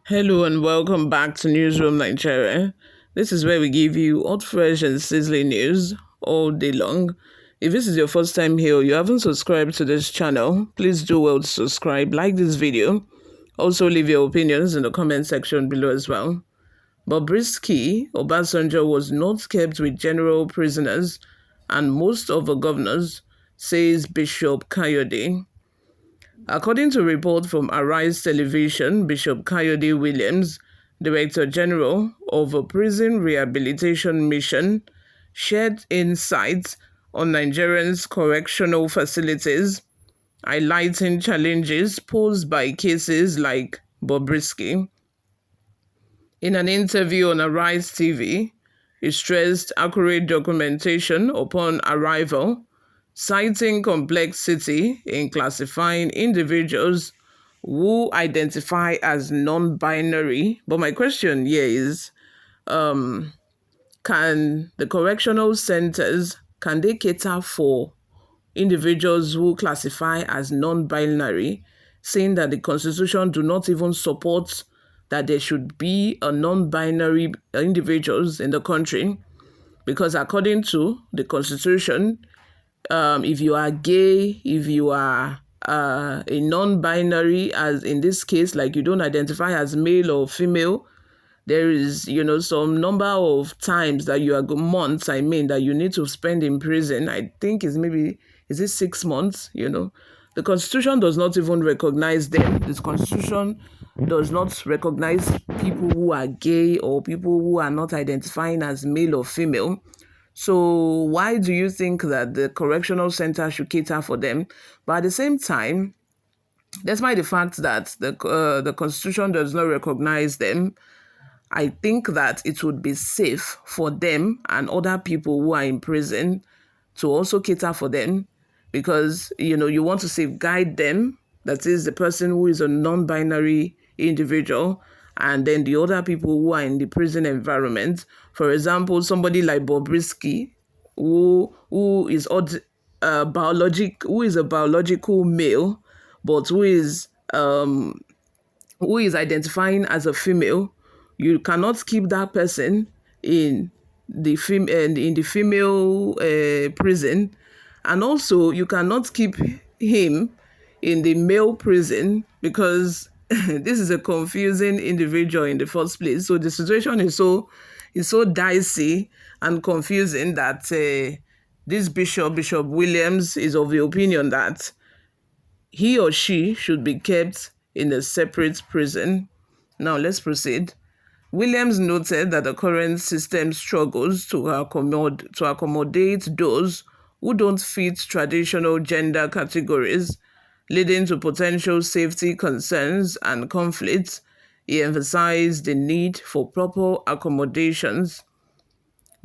Hello and welcome back to Newsroom Nigeria. This is where we give you hot, fresh, and sizzling news all day long. If this is your first time here or you haven't subscribed to this channel, please do well to subscribe, like this video. Also, leave your opinions in the comment section below as well. Bobrisky, Obasanjo was not kept with general prisoners and most of the governors, says Bishop Kayode. According to a report from Arise Television, Bishop Kayode Williams, Director General of a Prison Rehabilitation Mission, shared insights on Nigerians' correctional facilities, highlighting challenges posed by cases like Bobrisky. In an interview on Arise TV, he stressed accurate documentation upon arrival, citing complexity in classifying individuals who identify as non-binary. But my question here is, can the correctional centers, can they cater for individuals who classify as non-binary, saying that the Constitution do not even support that there should be a non-binary individuals in the country? Because according to the Constitution, if you are gay, if you are a non-binary, as in this case, like you don't identify as male or female, there is, some number of times that you are months, that you need to spend in prison. I think is it 6 months, The Constitution does not even recognize them. This Constitution does not recognize people who are gay or people who are not identifying as male or female. So why do you think that the correctional center should cater for them? But at the same time, despite the fact that the Constitution does not recognize them, I think that it would be safe for them and other people who are in prison to also cater for them, because you want to safeguard them, that is the person who is a non-binary individual, and then the other people who are in the prison environment. For example, somebody like Bobrisky, who is a biological male, but who is identifying as a female. You cannot keep that person in the female prison, and also you cannot keep him in the male prison, because this is a confusing individual in the first place. So the situation is so dicey and confusing that this Bishop Williams is of the opinion that he or she should be kept in a separate prison. Now let's proceed. Williams noted that the current system struggles to accommodate those who don't fit traditional gender categories, leading to potential safety concerns and conflicts. He emphasized the need for proper accommodations.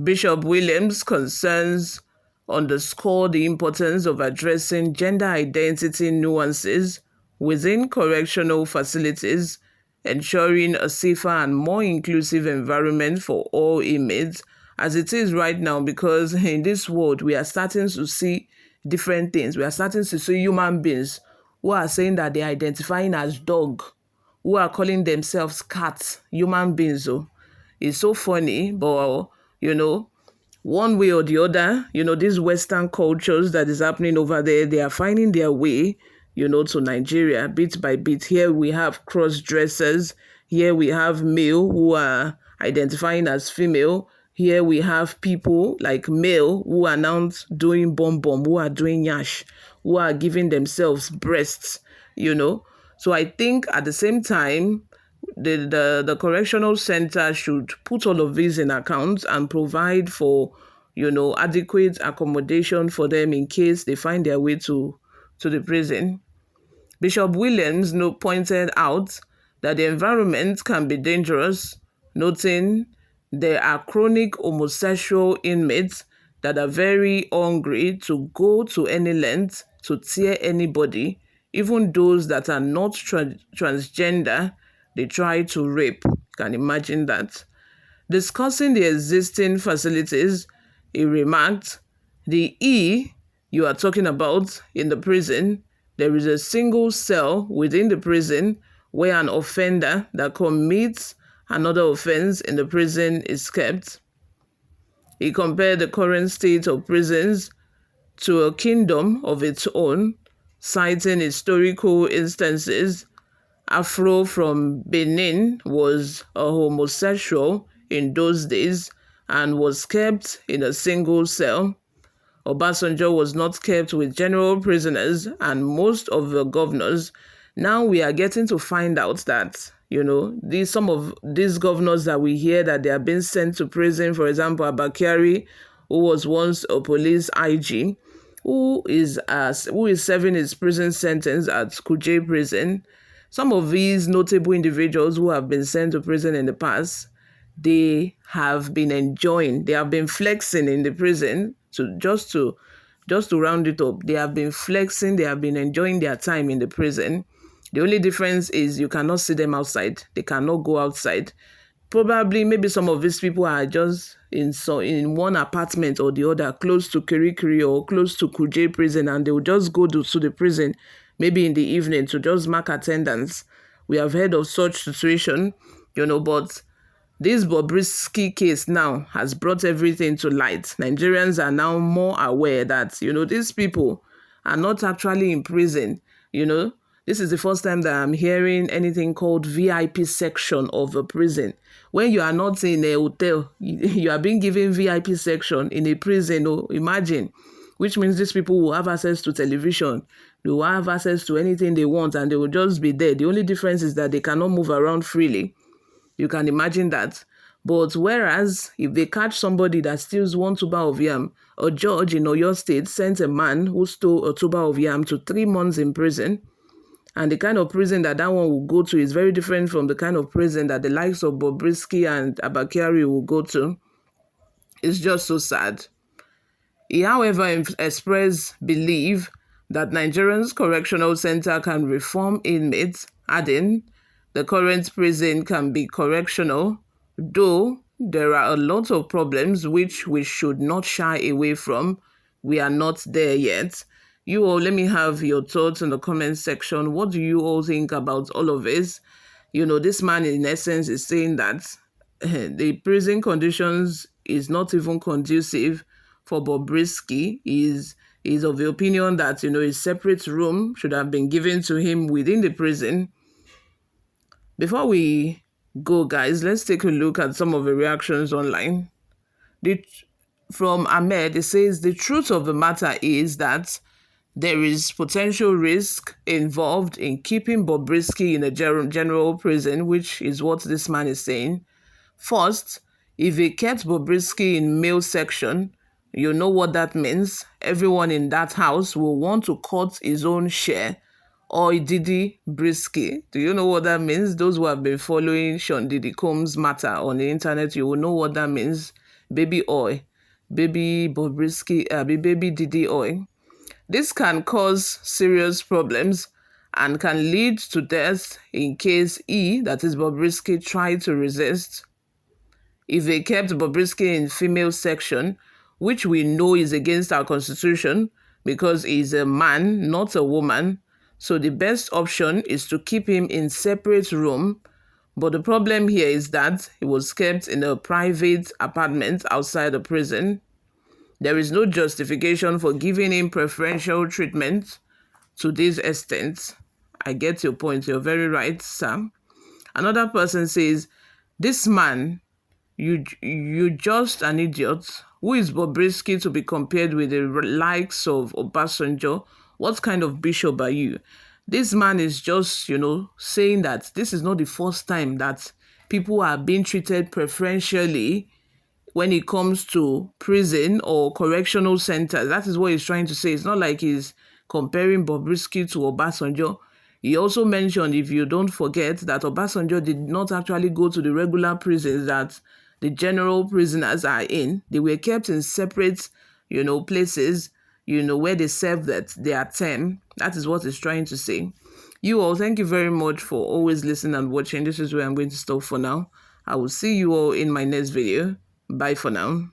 Bishop Williams' concerns underscore the importance of addressing gender identity nuances within correctional facilities, ensuring a safer and more inclusive environment for all inmates, as it is right now, because in this world, we are starting to see different things. We are starting to see human beings who are saying that they are identifying as dog, who are calling themselves cats, human beings. Oh. It's so funny, but, one way or the other, these Western cultures that is happening over there, they are finding their way, to Nigeria bit by bit. Here we have cross-dressers. Here we have male who are identifying as female. Here we have people like male who are now doing bomb, who are doing yash, who are giving themselves breasts, So I think at the same time, the correctional center should put all of these in account and provide for, adequate accommodation for them in case they find their way to the prison. Bishop Williams pointed out that the environment can be dangerous, noting there are chronic homosexual inmates that are very hungry to go to any length to tear anybody, even those that are not transgender. They try to rape. Can imagine that. Discussing the existing facilities, he remarked, the you are talking about in the prison, there is a single cell within the prison where an offender that commits another offense in the prison is kept. He compared the current state of prisons to a kingdom of its own, citing historical instances. Afro from Benin was a homosexual in those days and was kept in a single cell. Obasanjo was not kept with general prisoners and most of the governors. Now we are getting to find out that, some of these governors that we hear that they are being sent to prison, for example, Abakari, who was once a police IG, who is serving his prison sentence at Kuje prison. Some of these notable individuals who have been sent to prison in the past, they have been enjoying, they have been flexing in the prison. So just to round it up, they have been flexing, they have been enjoying their time in the prison. The only difference is you cannot see them outside. They cannot go outside. Probably, maybe some of these people are just in one apartment or the other, close to Kirikiri or close to Kuje prison, and they will just go to the prison, maybe in the evening, to just mark attendance. We have heard of such situation, but this Bobrisky case now has brought everything to light. Nigerians are now more aware that, these people are not actually in prison. This is the first time that I'm hearing anything called VIP section of a prison. When you are not in a hotel, you are being given VIP section in a prison. Oh, imagine. Which means these people will have access to television. They will have access to anything they want and they will just be there. The only difference is that they cannot move around freely. You can imagine that. But whereas if they catch somebody that steals 1 tuber of yam, a judge in Oyo State sent a man who stole a tuber of yam to 3 months in prison. And the kind of prison that one will go to is very different from the kind of prison that the likes of Bobrisky and Abakari will go to. It's just so sad. He, however, expressed belief that Nigeria's correctional center can reform inmates, adding, the current prison can be correctional, though there are a lot of problems which we should not shy away from. We are not there yet. You all, let me have your thoughts in the comment section. What do you all think about all of this? This man in essence is saying that the prison conditions is not even conducive for Bobrisky. Is of the opinion that, a separate room should have been given to him within the prison. Before we go, guys, let's take a look at some of the reactions online. From Ahmed, it says, the truth of the matter is that there is potential risk involved in keeping Bobrisky in a general prison, which is what this man is saying. First, if they kept Bobrisky in male section, you know what that means. Everyone in that house will want to cut his own share. Or Diddy Brisky. Do you know what that means? Those who have been following Sean Diddy Combs matter on the internet, you will know what that means. Baby oil. Baby Bobrisky, baby Diddy oil. This can cause serious problems and can lead to death in case that is Bobrisky, tried to resist. If they kept Bobrisky in female section, which we know is against our constitution because he's a man, not a woman, so the best option is to keep him in separate room. But the problem here is that he was kept in a private apartment outside the prison. There is no justification for giving him preferential treatment to this extent. I get your point. You're very right, Sam. Another person says, this man, you just an idiot. Who is Bobrisky to be compared with the likes of Obasanjo? What kind of bishop are you? This man is just, saying that this is not the first time that people are being treated preferentially when it comes to prison or correctional centers. That is what he's trying to say. It's not like he's comparing Bobrisky to Obasanjo. He also mentioned, if you don't forget, that Obasanjo did not actually go to the regular prisons that the general prisoners are in. They were kept in separate, places, where they serve their term. That is what he's trying to say. You all, thank you very much for always listening and watching. This is where I'm going to stop for now. I will see you all in my next video. Bye for now.